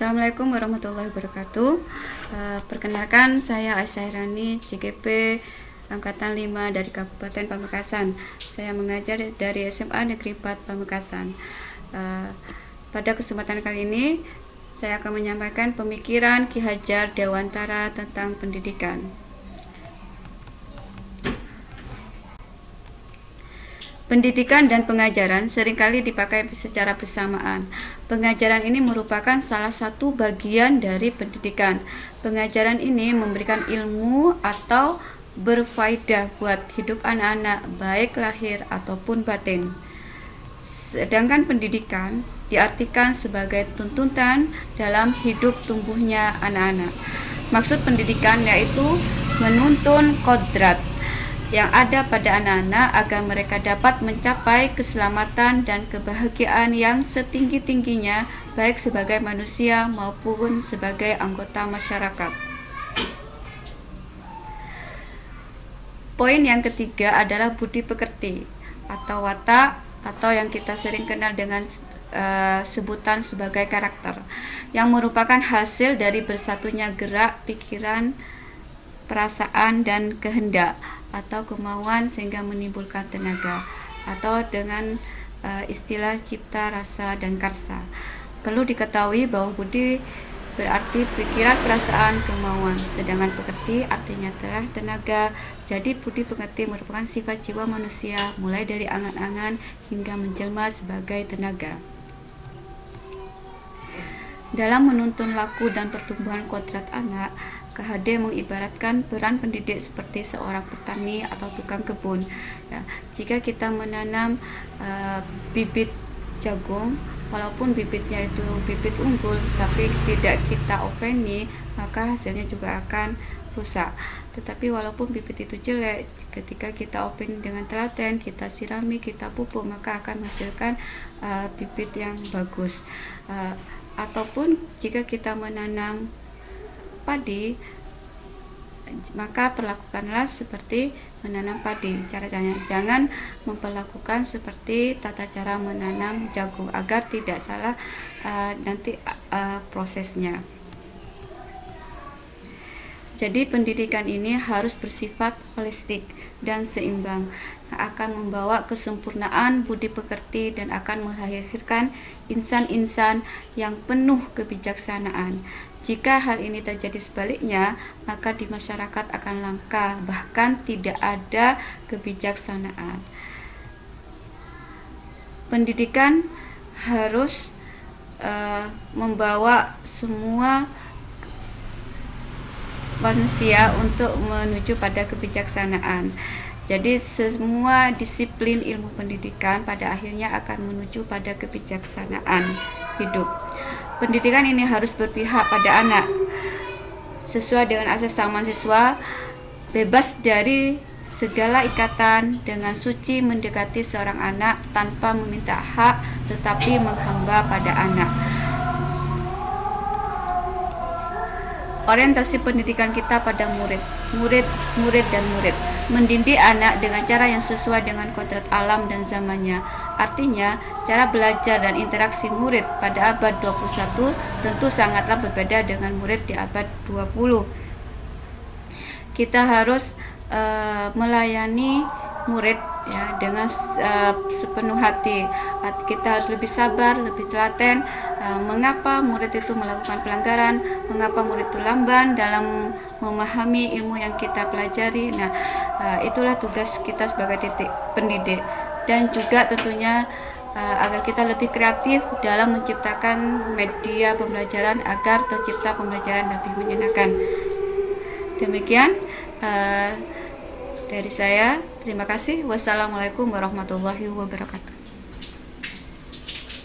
Assalamualaikum warahmatullahi wabarakatuh. Perkenalkan, saya Aisyah CGP Angkatan 5 dari Kabupaten Pamekasan. Saya mengajar dari SMA Negeri 4 Pamekasan. Pada kesempatan kali ini, saya akan menyampaikan pemikiran Ki Hajar Dewantara tentang pendidikan. Pendidikan dan pengajaran seringkali dipakai secara bersamaan. Pengajaran ini merupakan salah satu bagian dari pendidikan. Pengajaran ini memberikan ilmu atau berfaedah buat hidup anak-anak, baik lahir ataupun batin. Sedangkan pendidikan diartikan sebagai tuntutan dalam hidup tumbuhnya anak-anak. Maksud pendidikan yaitu menuntun kodrat yang ada pada anak-anak agar mereka dapat mencapai keselamatan dan kebahagiaan yang setinggi-tingginya, baik sebagai manusia maupun sebagai anggota masyarakat. Poin yang ketiga adalah budi pekerti atau watak, atau yang kita sering kenal dengan sebutan sebagai karakter, yang merupakan hasil dari bersatunya gerak, pikiran, perasaan, dan kehendak atau kemauan sehingga menimbulkan tenaga, atau dengan istilah cipta, rasa, dan karsa. Perlu diketahui bahwa budi berarti pikiran, perasaan, kemauan, sedangkan pekerti artinya telah tenaga. Jadi budi pekerti merupakan sifat jiwa manusia mulai dari angan-angan hingga menjelma sebagai tenaga. Dalam menuntun laku dan pertumbuhan kodrat anak, KHD mengibaratkan peran pendidik seperti seorang petani atau tukang kebun. Ya, jika kita menanam bibit jagung, walaupun bibitnya itu bibit unggul, tapi tidak kita openi, maka hasilnya juga akan rusak. Tetapi walaupun bibit itu jelek, ketika kita openi dengan telaten, kita sirami, kita pupuk, maka akan menghasilkan bibit yang bagus. Ataupun jika kita menanam padi, maka perlakukanlah seperti menanam padi. Caranya jangan memperlakukan seperti tata cara menanam jagung agar tidak salah nanti prosesnya. Jadi pendidikan ini harus bersifat holistik dan seimbang, akan membawa kesempurnaan budi pekerti dan akan melahirkan insan-insan yang penuh kebijaksanaan. Jika hal ini terjadi sebaliknya, maka di masyarakat akan langka, bahkan tidak ada kebijaksanaan. Pendidikan harus membawa semua manusia untuk menuju pada kebijaksanaan. Jadi semua disiplin ilmu pendidikan pada akhirnya akan menuju pada kebijaksanaan hidup. Pendidikan ini harus berpihak pada anak sesuai dengan asas hak mahasiswa, bebas dari segala ikatan, dengan suci mendekati seorang anak tanpa meminta hak tetapi menghamba pada anak. Orientasi pendidikan kita pada murid, mendidik anak dengan cara yang sesuai dengan kodrat alam dan zamannya. Artinya, cara belajar dan interaksi murid pada abad 21 tentu sangatlah berbeda dengan murid di abad 20. Kita harus melayani murid ya dengan sepenuh hati. Kita harus lebih sabar, lebih telaten. Mengapa murid itu melakukan pelanggaran, mengapa murid itu lamban dalam memahami ilmu yang kita pelajari. Itulah tugas kita sebagai pendidik, dan juga tentunya agar kita lebih kreatif dalam menciptakan media pembelajaran agar tercipta pembelajaran lebih menyenangkan. Demikian dari saya. Terima kasih. Wassalamualaikum warahmatullahi wabarakatuh.